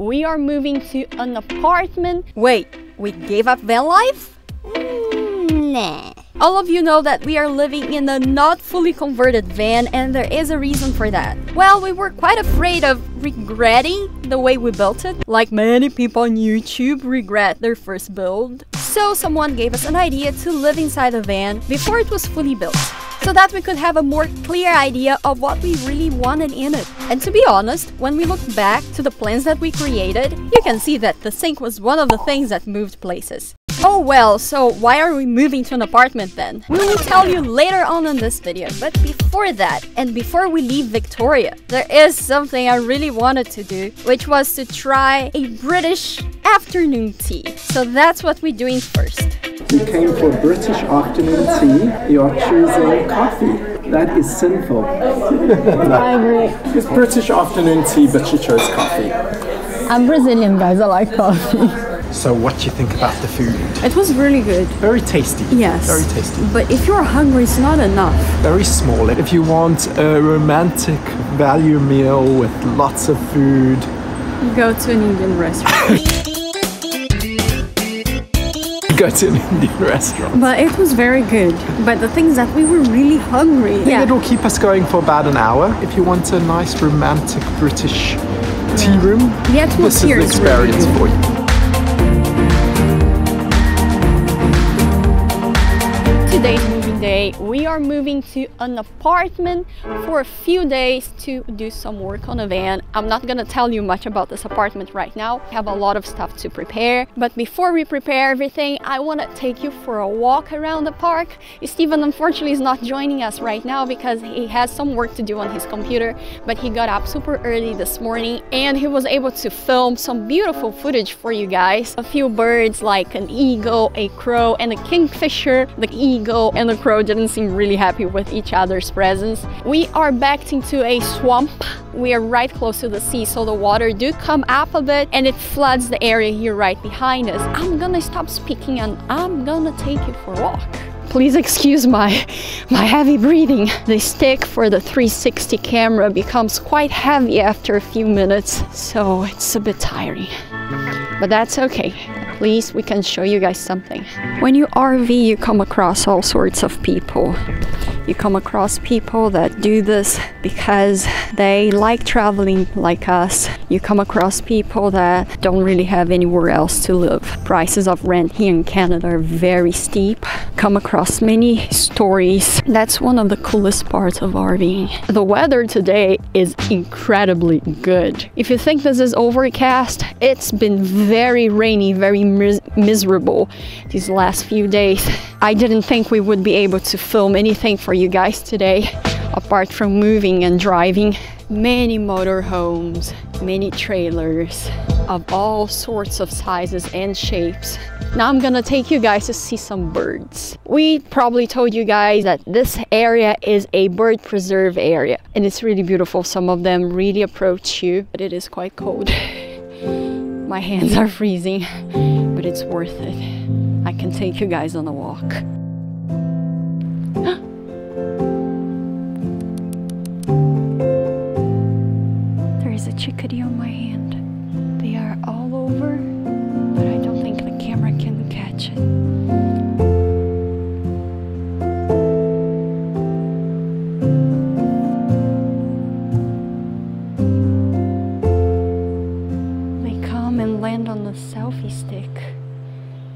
we are moving to an apartment. Wait, we gave up van life? Nah. All of you know that we are living in a not fully converted van, and there is a reason for that. Well, we were quite afraid of regretting the way we built it, like many people on YouTube regret their first build. So someone gave us an idea to live inside a van before it was fully built, so that we could have a more clear idea of what we really wanted in it. And to be honest, when we look back to the plans that we created, you can see that the sink was one of the things that moved places. Oh well, so why are we moving to an apartment then? We will tell you later on in this video, but before that, and before we leave Victoria, there is something I really wanted to do, which was to try a British afternoon tea. So that's what we're doing first. You came for British afternoon tea, you are choosing coffee. That is sinful. I agree. It's British afternoon tea, but she chose coffee. I'm Brazilian, guys. I like coffee. So what do you think about the food? It was really good. Very tasty. Yes. Very tasty. But if you're hungry, it's not enough. Very small. If you want a romantic value meal with lots of food, go to an Indian restaurant. go to an Indian restaurant. But it was very good. But the thing is that we were really hungry. I think it will keep us going for about an hour. If you want a nice romantic British tea room, The atmosphere this is the experience really for you. Today's moving day, we are moving to an apartment for a few days to do some work on a van. I'm not gonna tell you much about this apartment right now. I have a lot of stuff to prepare, but before we prepare everything, I want to take you for a walk around the park. Steven unfortunately is not joining us right now because he has some work to do on his computer, but he got up super early this morning and he was able to film some beautiful footage for you guys. A few birds like an eagle, a crow, and a kingfisher. The eagle and the crow didn't seem really happy with each other's presence. We are backed into a swamp. We are right close to the sea, so the water do come up a bit and it floods the area here right behind us. I'm gonna stop speaking and I'm gonna take you for a walk. Please excuse my heavy breathing. The stick for the 360 camera becomes quite heavy after a few minutes, so it's a bit tiring. But that's okay. At least we can show you guys something. When you RV, you come across all sorts of people. You come across people that do this because they like traveling like us. You come across people that don't really have anywhere else to live. Prices of rent here in Canada are very steep. Come across many stories. That's one of the coolest parts of RVing. The weather today is incredibly good. If you think this is overcast, it's been very rainy, very miserable these last few days. I didn't think we would be able to film anything for you guys today, apart from moving and driving. Many motorhomes, many trailers of all sorts of sizes and shapes. Now I'm gonna take you guys to see some birds. We probably told you guys that this area is a bird preserve area and it's really beautiful. Some of them really approach you, but it is quite cold. My hands are freezing, but it's worth it. I can take you guys on a walk. There's a chickadee on my hand. They are all over, but I don't think the camera can catch it. They come and land on the selfie stick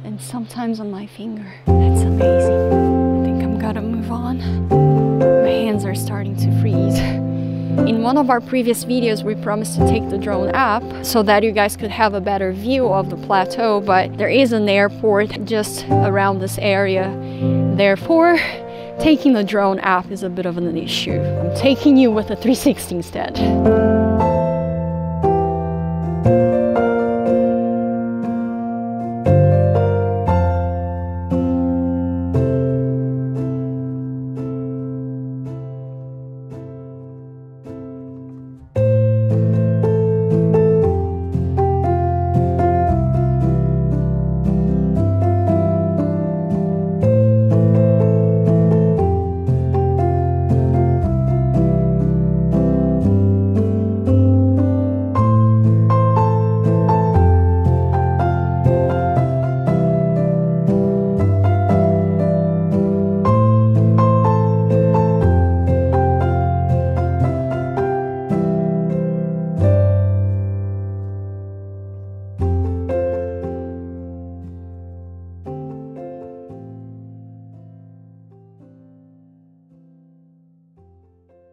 and sometimes on my finger. That's amazing. I think I'm gonna move on. My hands are starting to freeze. In one of our previous videos, we promised to take the drone up so that you guys could have a better view of the plateau, but there is an airport just around this area. Therefore, taking the drone up is a bit of an issue. I'm taking you with a 360 instead.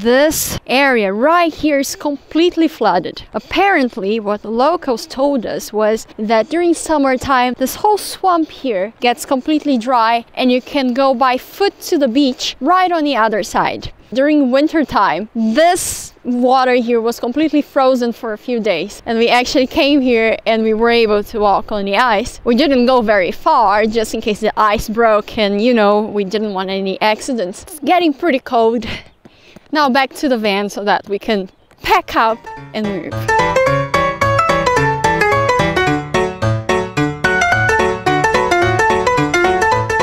This area right here is completely flooded. Apparently, what the locals told us was that during summertime, this whole swamp here gets completely dry and you can go by foot to the beach right on the other side. During winter time, this water here was completely frozen for a few days, and we actually came here and we were able to walk on the ice. We didn't go very far just in case the ice broke, and you know, we didn't want any accidents. It's getting pretty cold. Now back to the van so that we can pack up and move.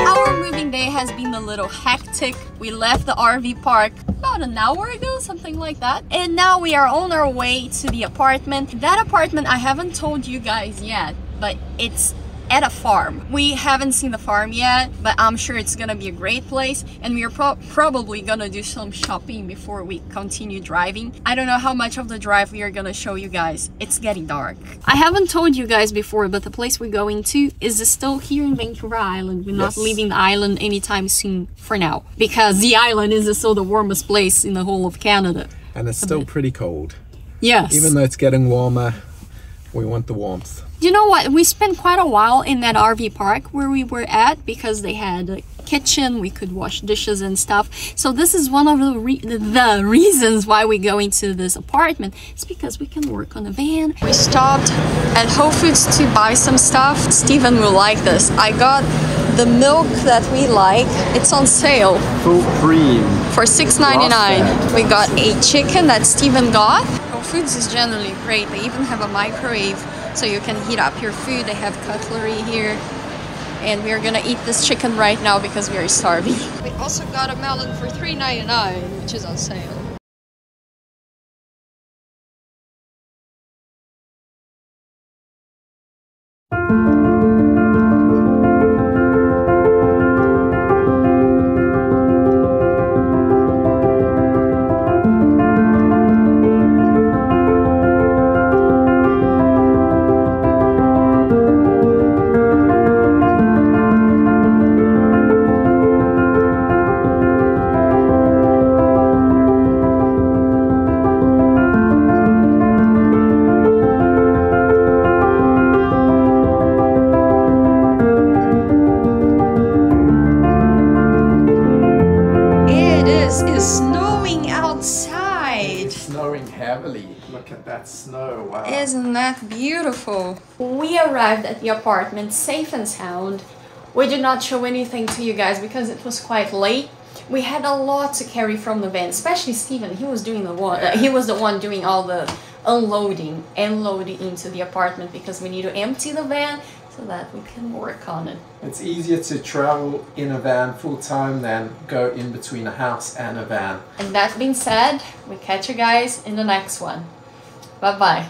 Our moving day has been a little hectic. We left the RV park about an hour ago, something like that. And now we are on our way to the apartment. That apartment I haven't told you guys yet, but it's at a farm. We haven't seen the farm yet, but I'm sure it's gonna be a great place, and we are probably gonna do some shopping before we continue driving. I don't know how much of the drive we are gonna show you guys. It's getting dark. I haven't told you guys before, but the place we're going to is still here in Vancouver Island. We're not leaving the island anytime soon for now, because the island is still the warmest place in the whole of Canada. And it's still pretty cold. Yes. Even though it's getting warmer, we want the warmth. You know what? We spent quite a while in that RV park where we were at because they had a kitchen, we could wash dishes and stuff. So this is one of the reasons why we go into this apartment. It's because we can work on a van. We stopped at Whole Foods to buy some stuff. Steven will like this. I got the milk that we like. It's on sale. Full cream. For $6.99. We got a chicken that Steven got. Whole Foods is generally great. They even have a microwave so you can heat up your food. They have cutlery here. And we're gonna eat this chicken right now because we are starving. We also got a melon for $3.99, which is on sale. It's snowing outside. It's snowing heavily. Look at that snow. Wow. Isn't that beautiful? We arrived at the apartment safe and sound. We did not show anything to you guys because it was quite late. We had a lot to carry from the van, especially Steven. He was doing he was the one doing all the unloading and loading into the apartment because we need to empty the van so that we can work on it. It's easier to travel in a van full time than go in between a house and a van. And that being said, we catch you guys in the next one. Bye bye.